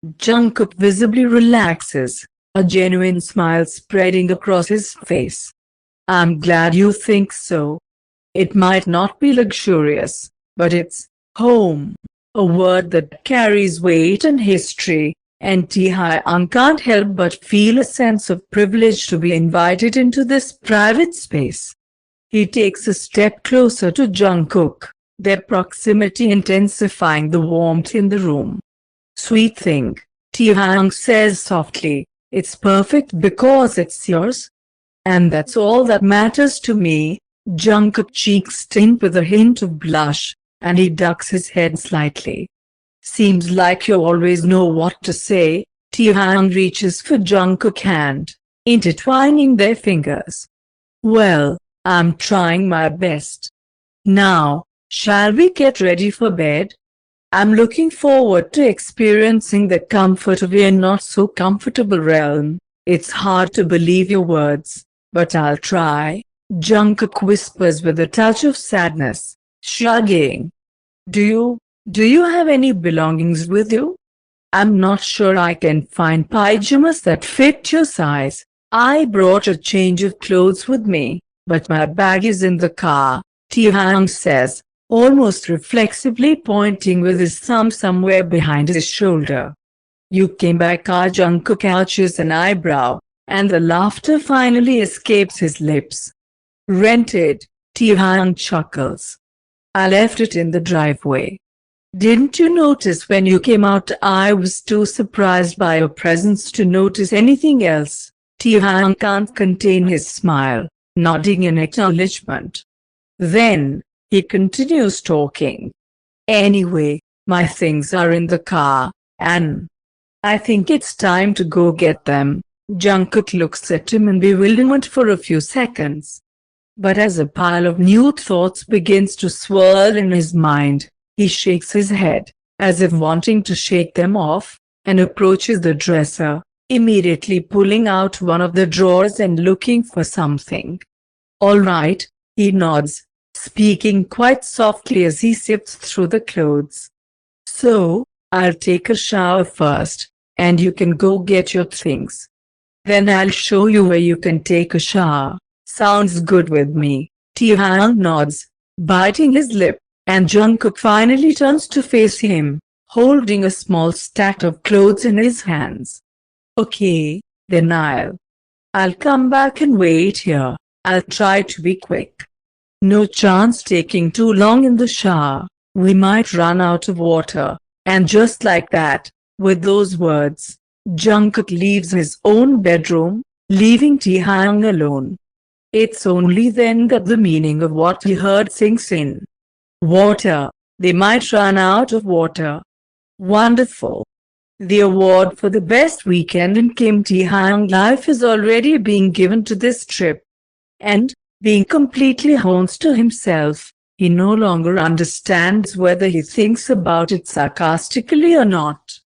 Jungkook visibly relaxes, a genuine smile spreading across his face. I'm glad you think so. It might not be luxurious, but it's home, a word that carries weight and history, and Taehyung can't help but feel a sense of privilege to be invited into this private space. He takes a step closer to Jungkook, their proximity intensifying the warmth in the room. Sweet thing, Taehyung says softly, it's perfect because it's yours. And that's all that matters to me. Jungkook's cheeks tint with a hint of blush, and he ducks his head slightly. Seems like you always know what to say. Taehyung reaches for Jungkook's hand, intertwining their fingers. Well, I'm trying my best. Now, shall we get ready for bed? I'm looking forward to experiencing the comfort of your not so comfortable realm. It's hard to believe your words, but I'll try, Jungkook whispers with a touch of sadness, shrugging. Do you have any belongings with you? I'm not sure I can find pajamas that fit your size. I brought a change of clothes with me, but my bag is in the car, Taehyung says, almost reflexively pointing with his thumb somewhere behind his shoulder. You came by car. Jungkook arches an eyebrow, and the laughter finally escapes his lips. Rented, Taehyung chuckles. I left it in the driveway. Didn't you notice when you came out? I was too surprised by your presence to notice anything else. Taehyung can't contain his smile, nodding in acknowledgement. Then, he continues talking. Anyway, my things are in the car, and I think it's time to go get them. Jungkook looks at him in bewilderment for a few seconds. But as a pile of new thoughts begins to swirl in his mind, he shakes his head, as if wanting to shake them off, and approaches the dresser, immediately pulling out one of the drawers and looking for something. All right, he nods, speaking quite softly as he sifts through the clothes. So, I'll take a shower first, and you can go get your things. Then I'll show you where you can take a shower. Sounds good with me. Taehyung nods, biting his lip, and Jungkook finally turns to face him, holding a small stack of clothes in his hands. Okay, then I'll come back and wait here. I'll try to be quick. No chance taking too long in the shower. We might run out of water. And just like that, with those words, Jungkook leaves his own bedroom, leaving Taehyung alone. It's only then that the meaning of what he heard sinks in. Water. They might run out of water. Wonderful. The award for the best weekend in Kim Taehyung life is already being given to this trip. And, being completely honest to himself, he no longer understands whether he thinks about it sarcastically or not.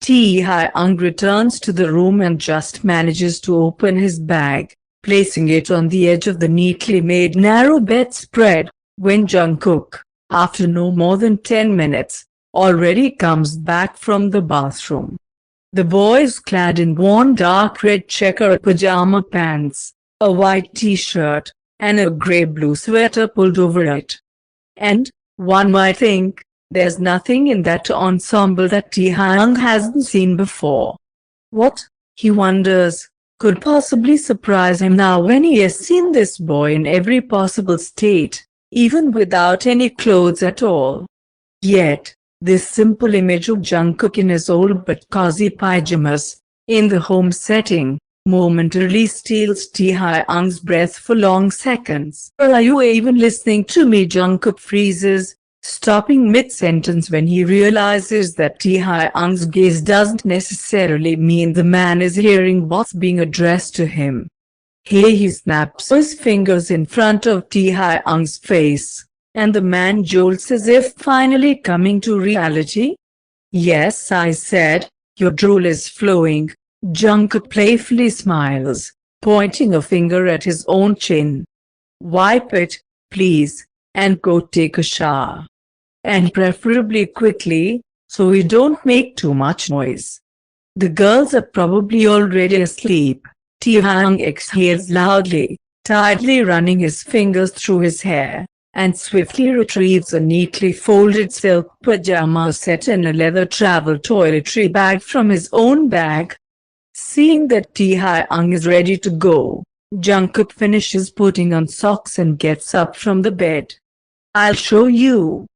Taehyung returns to the room and just manages to open his bag, placing it on the edge of the neatly made narrow bedspread, when Jungkook, after no more than 10 minutes, already comes back from the bathroom. The boy is clad in worn dark red checkered pajama pants, a white t-shirt, and a grey-blue sweater pulled over it. And, one might think, there's nothing in that ensemble that Taehyung hasn't seen before. What, he wonders, could possibly surprise him now when he has seen this boy in every possible state, even without any clothes at all? Yet, this simple image of Jungkook in his old but cozy pajamas, in the home setting, momentarily steals Taehyung's breath for long seconds. Are you even listening to me? Jungkook freezes, stopping mid-sentence when he realizes that Taehyung's gaze doesn't necessarily mean the man is hearing what's being addressed to him. Hey, he snaps his fingers in front of Taehyung's face, and the man jolts as if finally coming to reality. Yes, I said, your drool is flowing. Jungkook playfully smiles, pointing a finger at his own chin. Wipe it, please, and go take a shower. And preferably quickly, so we don't make too much noise. The girls are probably already asleep. Taehyung exhales loudly, tidily running his fingers through his hair, and swiftly retrieves a neatly folded silk pajama set and a leather travel toiletry bag from his own bag. Seeing that Taehyung is ready to go, Jungkook finishes putting on socks and gets up from the bed. "I'll show you.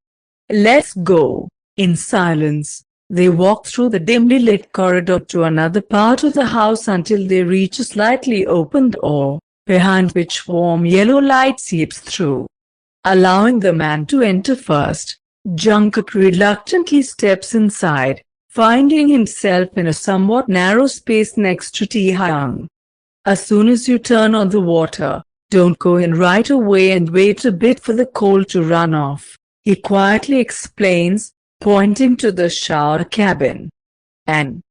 Let's go." In silence, they walk through the dimly lit corridor to another part of the house until they reach a slightly open door, behind which warm yellow light seeps through. Allowing the man to enter first, Jungkook reluctantly steps inside, finding himself in a somewhat narrow space next to Taehyung. "As soon as you turn on the water, don't go in right away and wait a bit for the cold to run off," he quietly explains, pointing to the shower cabin. "And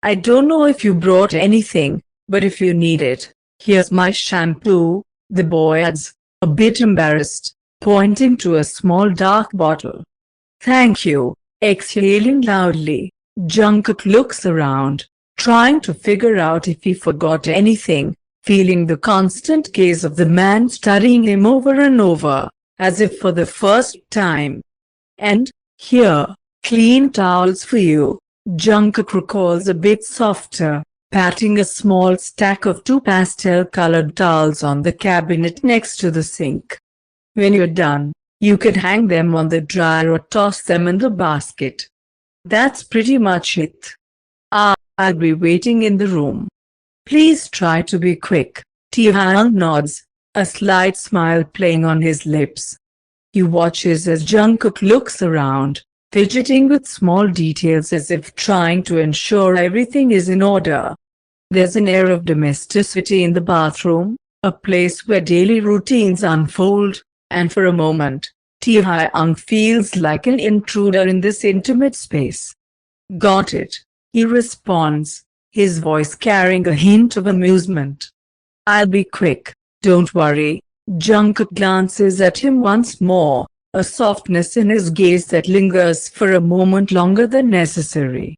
I don't know if you brought anything, but if you need it, here's my shampoo," the boy adds, a bit embarrassed, pointing to a small dark bottle. "Thank you." Exhaling loudly, Jungkook looks around, trying to figure out if he forgot anything, feeling the constant gaze of the man studying him over and over, as if for the first time. "And here, clean towels for you," Jungkook recalls a bit softer, patting a small stack of 2 pastel-colored towels on the cabinet next to the sink. "When you're done, you can hang them on the dryer or toss them in the basket. That's pretty much it. I'll be waiting in the room. Please try to be quick." Taehyung nods, a slight smile playing on his lips. He watches as Jungkook looks around, fidgeting with small details as if trying to ensure everything is in order. There's an air of domesticity in the bathroom, a place where daily routines unfold, and for a moment, Taehyung feels like an intruder in this intimate space. "Got it," he responds, his voice carrying a hint of amusement. "I'll be quick, don't worry." Jungkook glances at him once more, a softness in his gaze that lingers for a moment longer than necessary.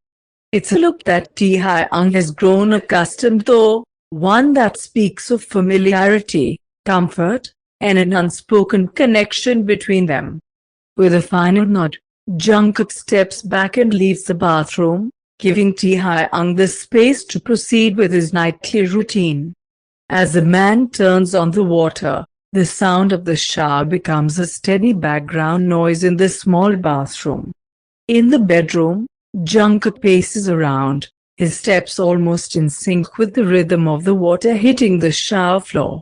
It's a look that Taehyung has grown accustomed to, one that speaks of familiarity, comfort, and an unspoken connection between them. With a final nod, Jungkook steps back and leaves the bathroom, giving Taehyung the space to proceed with his nightly routine. As the man turns on the water, the sound of the shower becomes a steady background noise in the small bathroom. In the bedroom, Jungkook paces around, his steps almost in sync with the rhythm of the water hitting the shower floor.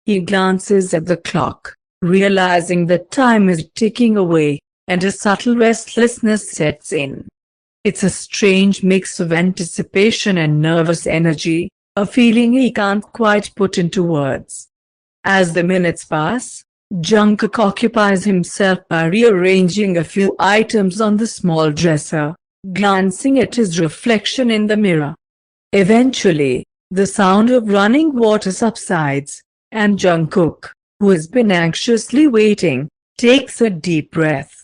He glances at the clock, realizing that time is ticking away, and a subtle restlessness sets in. It's a strange mix of anticipation and nervous energy, a feeling he can't quite put into words. As the minutes pass, Jungkook occupies himself by rearranging a few items on the small dresser, glancing at his reflection in the mirror. Eventually, the sound of running water subsides, and Jungkook, who has been anxiously waiting, takes a deep breath.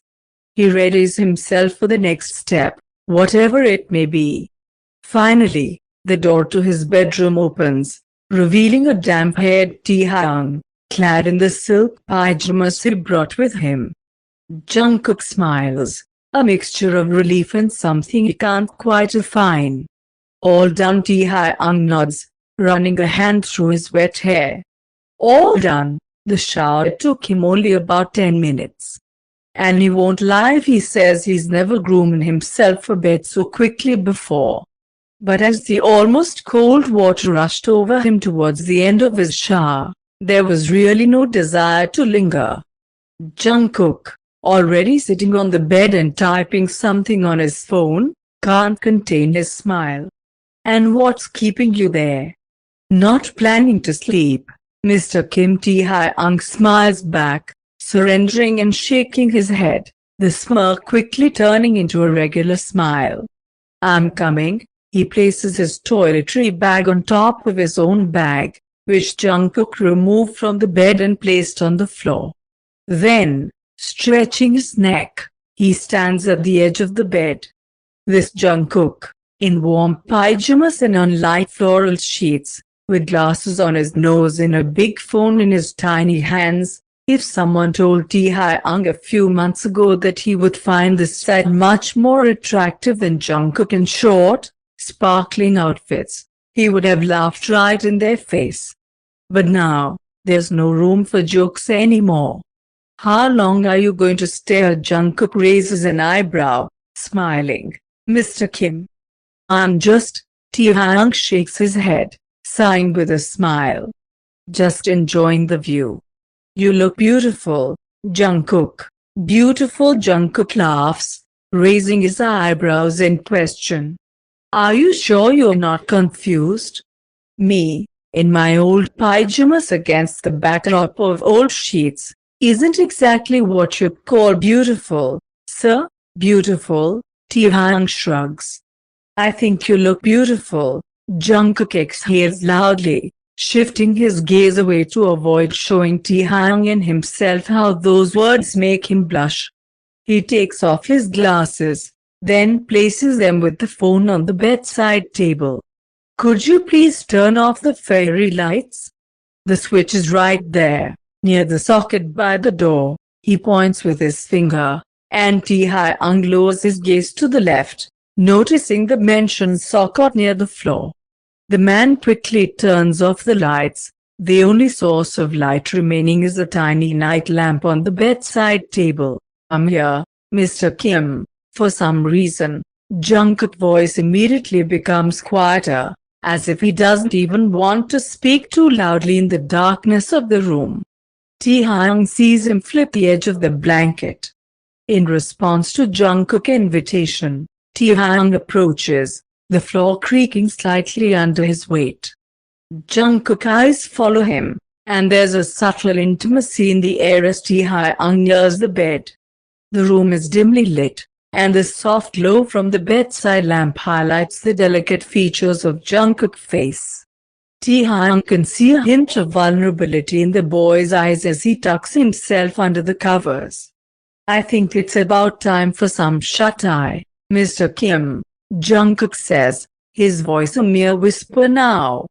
He readies himself for the next step, whatever it may be. Finally, the door to his bedroom opens, revealing a damp-haired Taehyung, clad in the silk pajamas he brought with him. Jungkook smiles, a mixture of relief and something he can't quite define. "All done?" Taehyung nods, running a hand through his wet hair. "All done." The shower took him only about 10 minutes. And he won't lie if he says he's never groomed himself for bed so quickly before. But as the almost cold water rushed over him towards the end of his shower, there was really no desire to linger. Jungkook, already sitting on the bed and typing something on his phone, can't contain his smile. "And what's keeping you there?" "Not planning to sleep, Mr. Kim." Taehyung smiles back, surrendering and shaking his head, the smirk quickly turning into a regular smile. "I'm coming." He places his toiletry bag on top of his own bag, which Jungkook removed from the bed and placed on the floor. Then, stretching his neck, he stands at the edge of the bed. "This Jungkook, in warm pajamas and on light floral sheets, with glasses on his nose and a big phone in his tiny hands. If someone told Taehyung a few months ago that he would find this sight much more attractive than Jungkook in short, sparkling outfits, he would have laughed right in their face. But now, there's no room for jokes anymore. How long are you going to stare? Jungkook raises an eyebrow, smiling. Mr. Kim. I'm just. Taehyung shakes his head, sighing with a smile. Just enjoying the view. You look beautiful, Jungkook. Beautiful. Jungkook laughs, raising his eyebrows in question. Are you sure you're not confused? Me, in my old pajamas against the backdrop of old sheets, isn't exactly what you'd call beautiful, sir. Beautiful, Taehyung shrugs. I think you look beautiful. Jungkook exhales loudly, shifting his gaze away to avoid showing Taehyung and himself how those words make him blush. He takes off his glasses, then places them with the phone on the bedside table. Could you please turn off the fairy lights? The switch is right there, near the socket by the door. He points with his finger, and Taehyung lowers his gaze to the left, noticing the mentioned socket near the floor. The man quickly turns off the lights. The only source of light remaining is a tiny night lamp on the bedside table. I'm here, Mr. Kim. For some reason, Jungkook's voice immediately becomes quieter, as if he doesn't even want to speak too loudly in the darkness of the room. Taehyung sees him flip the edge of the blanket. In response to Jungkook's invitation, Taehyung approaches, the floor creaking slightly under his weight. Jungkook's eyes follow him, and there's a subtle intimacy in the air as Taehyung nears the bed. The room is dimly lit, and the soft glow from the bedside lamp highlights the delicate features of Jungkook's face. Taehyung can see a hint of vulnerability in the boy's eyes as he tucks himself under the covers. I think it's about time for some shut-eye, Mr. Kim, Jungkook says, his voice a mere whisper now.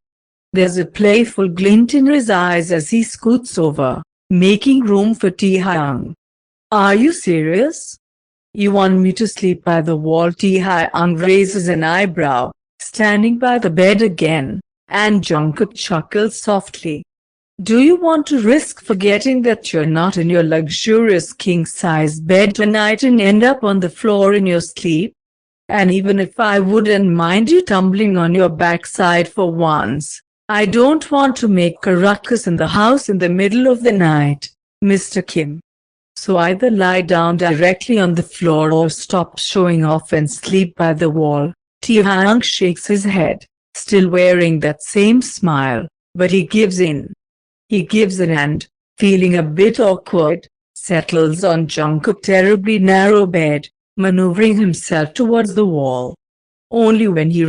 There's a playful glint in his eyes as he scoots over, making room for Taehyung. Are you serious? You want me to sleep by the wall? Taehyung raises an eyebrow, standing by the bed again, and Jungkook chuckles softly. Do you want to risk forgetting that you're not in your luxurious king-size bed tonight and end up on the floor in your sleep? And even if I wouldn't mind you tumbling on your backside for once, I don't want to make a ruckus in the house in the middle of the night, Mr. Kim. So either lie down directly on the floor or stop showing off and sleep by the wall. Taehyung shakes his head, still wearing that same smile, but he gives in. He gives in and, feeling a bit awkward, settles on Jungkook's terribly narrow bed, maneuvering himself towards the wall. Only when he